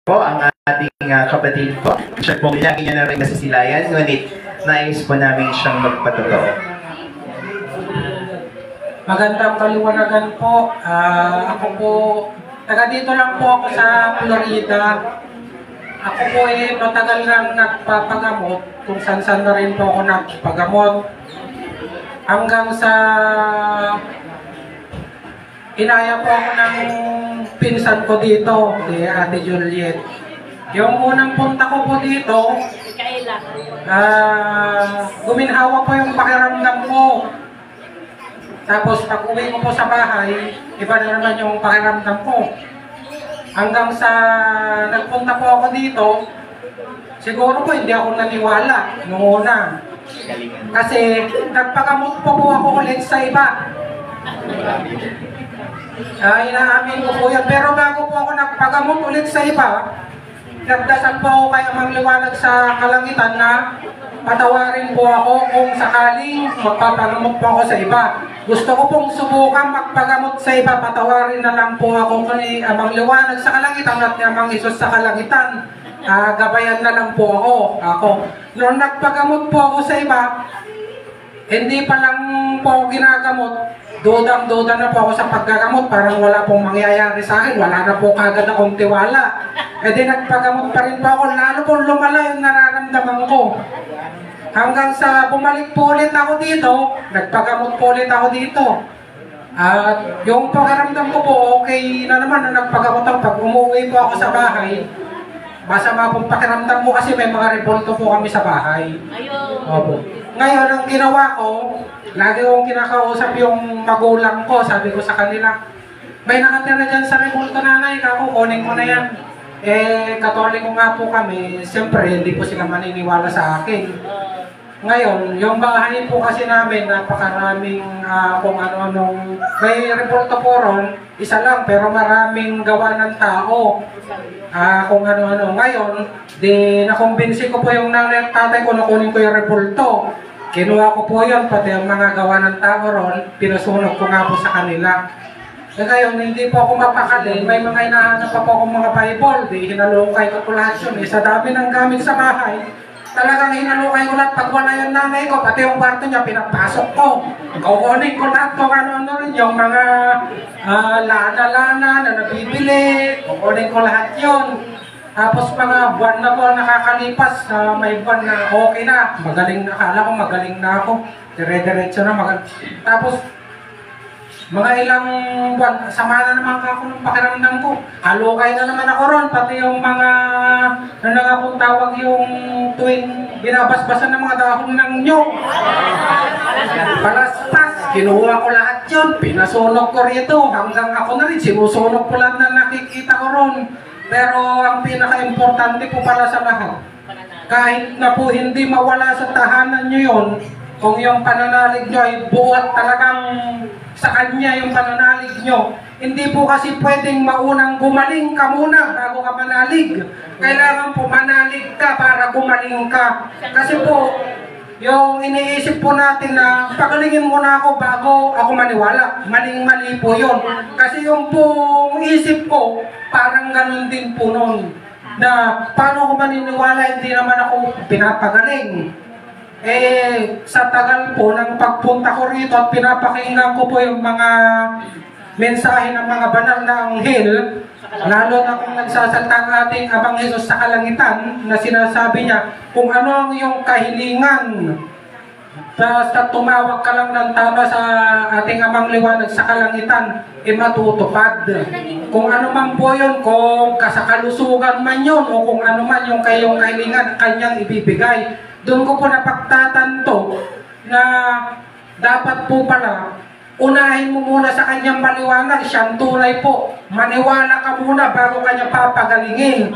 po ang ating kapatid po. Siya po lagi niya na rin nasisilayan, ngunit nais po namin siyang magpatotoo. Magandang kaliwanagan po. Ako po, taga dito lang po ako sa Florida. Ako po matagal nang nagpapagamot, kung saan-saan na rin po ako nagpagamot. Hanggang sa inaya po ako ng pinsan ko dito, si Ate Juliet. Yung unang punta ko po dito, guminhawa po yung pakiramdam ko. Tapos pag uwi ko po sa bahay, iba na naman yung pakiramdam ko. Hanggang sa nagpunta po ako dito, siguro po hindi ako naniwala noong una. Kasi nagpagamot po ako ulit sa iba. Inaamin ko po yan. Pero bago po ako nagpagamot ulit sa iba, nagdasal po ako kay Amang Liwanag sa Kalangitan na patawarin po ako kung sakaling magpapagamot po ako sa iba. Gusto ko pong subukan magpagamot sa iba, patawarin na lang po ako kay Amang Liwanag sa Kalangitan at ni Amang Isus sa Kalangitan. Gabayan na lang po ako. Noong nagpagamot po ako sa iba, hindi pa lang po ako ginagamot, dudang-duda na po ako sa paggagamot, parang wala pong mangyayari sa akin, wala na po kagad akong tiwala. E di nagpagamot pa rin po ako, lalo po lumala yung nararamdaman ko. Hanggang sa bumalik po ulit ako dito, nagpagamot po ulit ako dito. At yung pakaramdam ko po, okay na naman na nagpagamot ako. Pag umuwi po ako sa bahay, masama pong pakiramdam mo kasi may mga revolto po kami sa bahay. Opo. Ngayon, ang ginawa ko, lagi kong kinakausap yung magulang ko. Sabi ko sa kanila, may nakatira dyan sa revolto nanay, kako, kunin ko na yan. Katoliko nga po kami, siyempre hindi po sila maniniwala sa akin. Ngayon, yung bahay po kasi namin, napakaraming kung ano-anong, may revolto po ron, isa lang, pero maraming gawa ng tao. Kung ano-ano. Ngayon, di nakumbinsi ko po yung nanay at tatay ko na kunin ko yung revolto. Kinuha ko po yun, pati ang mga gawa ng tao ron, pinasunog ko nga po sa kanila. Ngayon, hindi po ako mapakali, may mga hinahanap pa po akong mga Bible, di hinalukay ko po lahat yun. Sa dami ng gamit sa bahay, talagang hinalukay ko lahat. Pag wala yung nanay ko, pati yung kwarto niya, pinapasok ko. Kukunin ko lahat kung ano-ano rin, yung mga lana-lana na nabibili, kukunin ko lahat yun. Tapos mga buwan na po nakakalipas, may buwan na okay na, magaling na, akala ko magaling na ako, dire-diretso na, tapos mga ilang buwan, sama na naman ako ng pakiramdam ko. Halukay na naman ako ron, pati yung mga, ano nga pong tawag yung tuwing binabasbasan ng mga dahon ng nyog. Palaspas, kinuha ko lahat yun, pinasunog ko rito, hanggang ako na rin, sinusunog ko lahat na nakikita ko ron. Pero ang pinaka-importante po para sa lahat, kahit na po hindi mawala sa tahanan nyo yun, kung yung pananalig nyo ay buo at talagang sa kanya yung pananalig nyo, hindi po kasi pwedeng maunang gumaling ka muna bago ka manalig. Kailangan po manalig ka para gumaling ka. Kasi po, yung iniisip po natin na pagalingin muna ako bago ako maniwala, maling-mali po yun. Kasi yung pong isip ko, parang ganun din po nun. Na paano ako maniniwala, hindi naman ako pinapagaling. Sa tagal po ng pagpunta ko rito at pinapakinggan ko po yung mga mensahe ng mga banal na anghel, lalo na kung nagsasalta ang ating Amang Hesus sa Kalangitan na sinasabi niya kung ano ang iyong kahilingan, basta tumawag ka lang ng tama sa ating Amang Liwanag sa Kalangitan, matutupad. Kung ano man po yun, kung kasakalusugan man yun o kung ano man yung kayong kahilingan, kanyang ibibigay. Doon ko po napagtatanto na dapat po pala unahin mo muna sa kanyang maliwanag, siyang tunay po. Maniwala ka muna bago kanya papagalingin.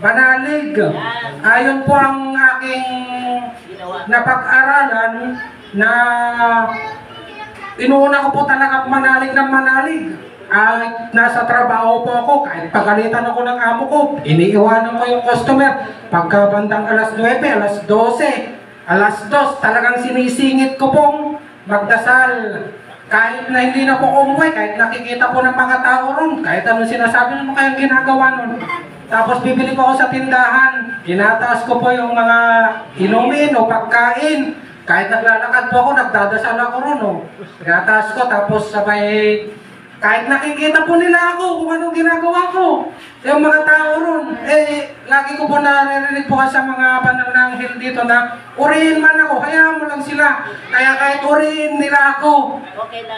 Manalig. Ayon po ang aking napag-aralan na inuuna ko po talaga manalig ng manalig. Nasa trabaho po ako, kahit pagalitan ako ng amo ko, iniiwanan ko yung customer. Pagkabandang alas 9, alas 12, alas 2, talagang sinisingit ko pong magdasal. Kahit na hindi na po umuwi, kahit nakikita po ng mga tao ron, kahit anong sinasabi, ano kayang ginagawa nun? Tapos bibili po ako sa tindahan. Tinataas ko po yung mga inumin o pagkain. Kahit naglalakad po ako, nagdadasal ako ron. Oh. Tinataas ko, tapos sabay, kahit nakikita po nila ako kung anong ginagawa ko. Yung mga tao ron, lagi ko po naririnig po sa mga panananghel dito na uriin man ako, hayaan mo lang sila. Kaya kahit uriin nila ako,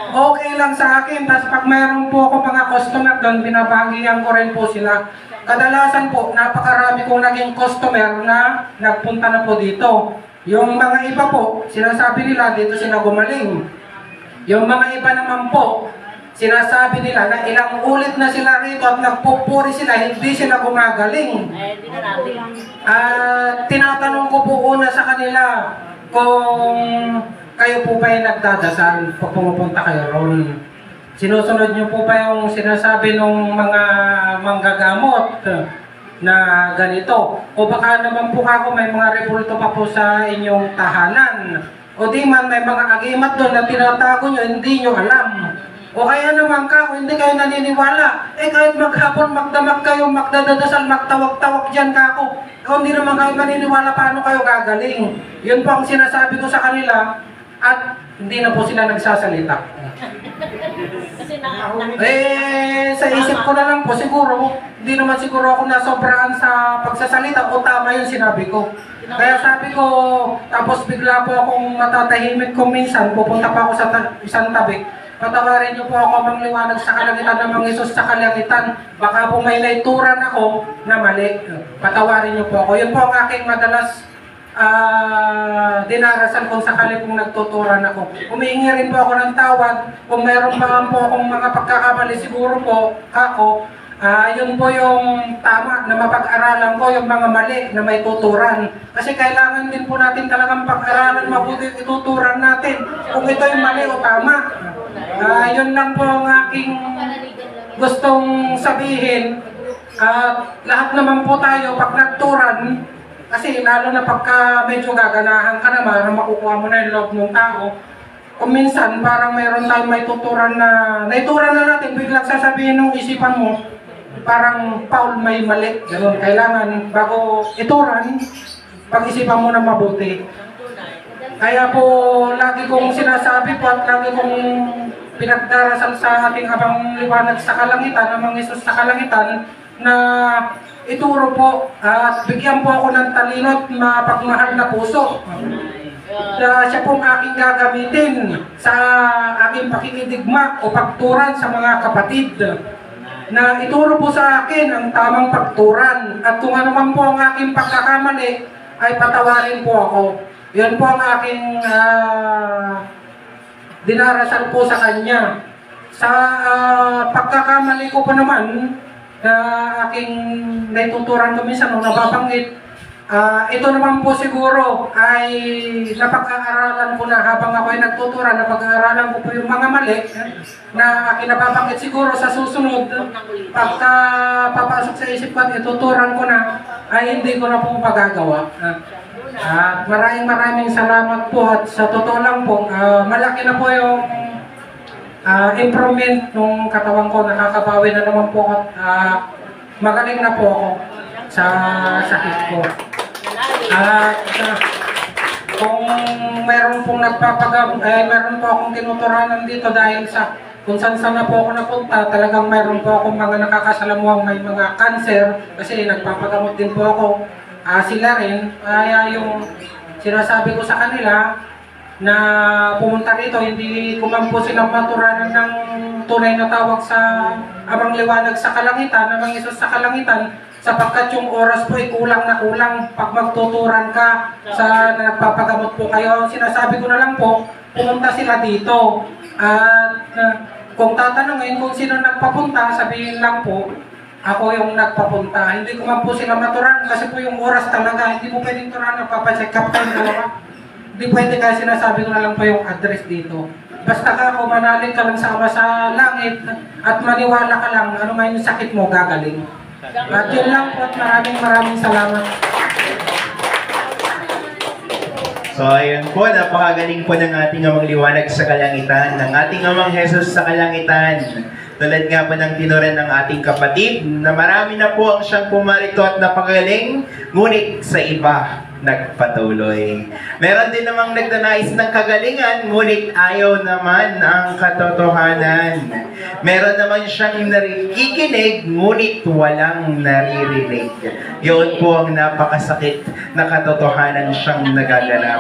okay lang sa akin. Tapos pag mayroon po ako mga customer doon, binabagihan ko rin po sila. Kadalasan po, napakarami kong naging customer na nagpunta na po dito. Yung mga iba po, sinasabi nila dito sila gumaling. Yung mga iba naman po, sinasabi nila na ilang ulit na sila rito at nagpupuri sila, hindi sila gumagaling. Tinatanong ko po una sa kanila kung kayo po ba yung nagdadasal pag pumupunta kayo ron. Sinusunod niyo po ba yung sinasabi ng mga manggagamot na ganito? O baka naman po ako may mga rebulto pa po sa inyong tahanan. O di man may mga agimat doon na tinatago nyo, hindi nyo alam. O kaya naman ka, kung hindi kayo naniniwala, kahit maghapon magdamag kayo, magdadasal, magtawag-tawag dyan ka ako. Kung hindi naman kayo maniniwala, paano kayo gagaling? Yun po ang sinasabi ko sa kanila, at hindi na po sila nagsasalita. Sa isip ko na lang po, siguro, hindi naman siguro ako nasobraan sa pagsasalita o tama yung sinabi ko. Kaya sabi ko, tapos bigla po akong matatahimik ko minsan, pupunta pa ako sa isang tabi. Patawarin niyo po ako mangliwanag sa kalangitan ng mga Isus sa kalangitan. Baka po may naituran ako na mali. Patawarin niyo po ako. Yun po ang aking madalas dinarasan kung sakali pong nagtuturan ako. Humihingi rin po ako ng tawad. Kung mayroon pa po akong mga pagkakamali, siguro po ako, yun po yung tama na mapag-aralan ko, yung mga mali na may tuturan. Kasi kailangan din po natin talagang pag-aralan, mabuti ituturan natin kung ito yung mali o tama. Yun lang po ang aking gustong sabihin. Lahat naman po tayo pag nagturan, kasi lalo na pagka medyo gaganahan ka naman, makukuha mo na yung loob ng tao. Kung minsan parang mayroon tayong may tuturan na naituran na natin, biglang sasabihin ng isipan mo, parang Paul may mali. Ganun, kailangan bago ituran, pag-isipan mo na mabuti. Kaya po, lagi kong sinasabi po at lagi kong pinagdarasal sa ating abang liwanag sa kalangitan, ang mga Isus sa kalangitan, na ituro po at bigyan po ako ng talino at mapagmahal na puso. Siya pong aking gagamitin sa aking pakikidigma o pagturan sa mga kapatid. Na ituro po sa akin ang tamang pagturan. At kung ano man po ang aking pagkakamali, ay patawarin po ako. Yan po ang aking dinarasal po sa kanya. Sa pagkakamali ko po naman, na aking naituturan ko minsan nung nababanggit, ito naman po siguro ay napag-aaralan ko na habang ako ay nagtuturan, napag-aaralan ko po yung mga mali na aking nababanggit siguro sa susunod, pagka papasok sa isip ko at ituturan ko na, ay hindi ko na po magagawa. At maraming salamat po at sa totoo lang po, malaki na po yung improvement ng katawan ko, nakakabawi na naman po at magaling na po ako sa sakit ko. Kung meron pong meron po akong tinuturanan dito dahil sa kung saan na po ako napunta, talagang meron po akong mga nakakasalamuhang may mga cancer kasi nagpapagamot din po ako. Sila rin, kaya yung sinasabi ko sa kanila na pumunta rito, hindi ko man po silang maturanan ng tunay na tawag sa abang liwanag sa kalangitan, abang Isus sa kalangitan, sapagkat yung oras po ay kulang na kulang pag magtuturan ka sa nagpapagamot po kayo. Sinasabi ko na lang po, pumunta sila dito. At kung tatanungin kung sino nagpapunta, sabihin lang po, ako yung nagpapunta. Hindi ko man po sila maturan kasi po yung oras talaga, hindi mo pwedeng turan, nagpapacheck up kayo dalawa. Hindi pwede kaya sinasabi ko na lang po yung address dito. Basta ka, kung manalig ka lang sa Ama sa langit at maniwala ka lang, ano man yung sakit mo, gagaling. At yun lang po at maraming salamat. So ayun po, napakagaling po ng ating Amang Liwanag sa Kalangitan, ng ating Amang Jesus sa Kalangitan. Tulad nga po ng tinuran ng ating kapatid na marami na po ang siyang pumarito at napagaling, ngunit sa iba nagpatuloy. Meron din namang nagdanais ng kagalingan, ngunit ayaw naman ang katotohanan. Meron naman siyang nakikinig, ngunit walang naririnig. Yun po ang napakasakit na katotohanan siyang nagaganap.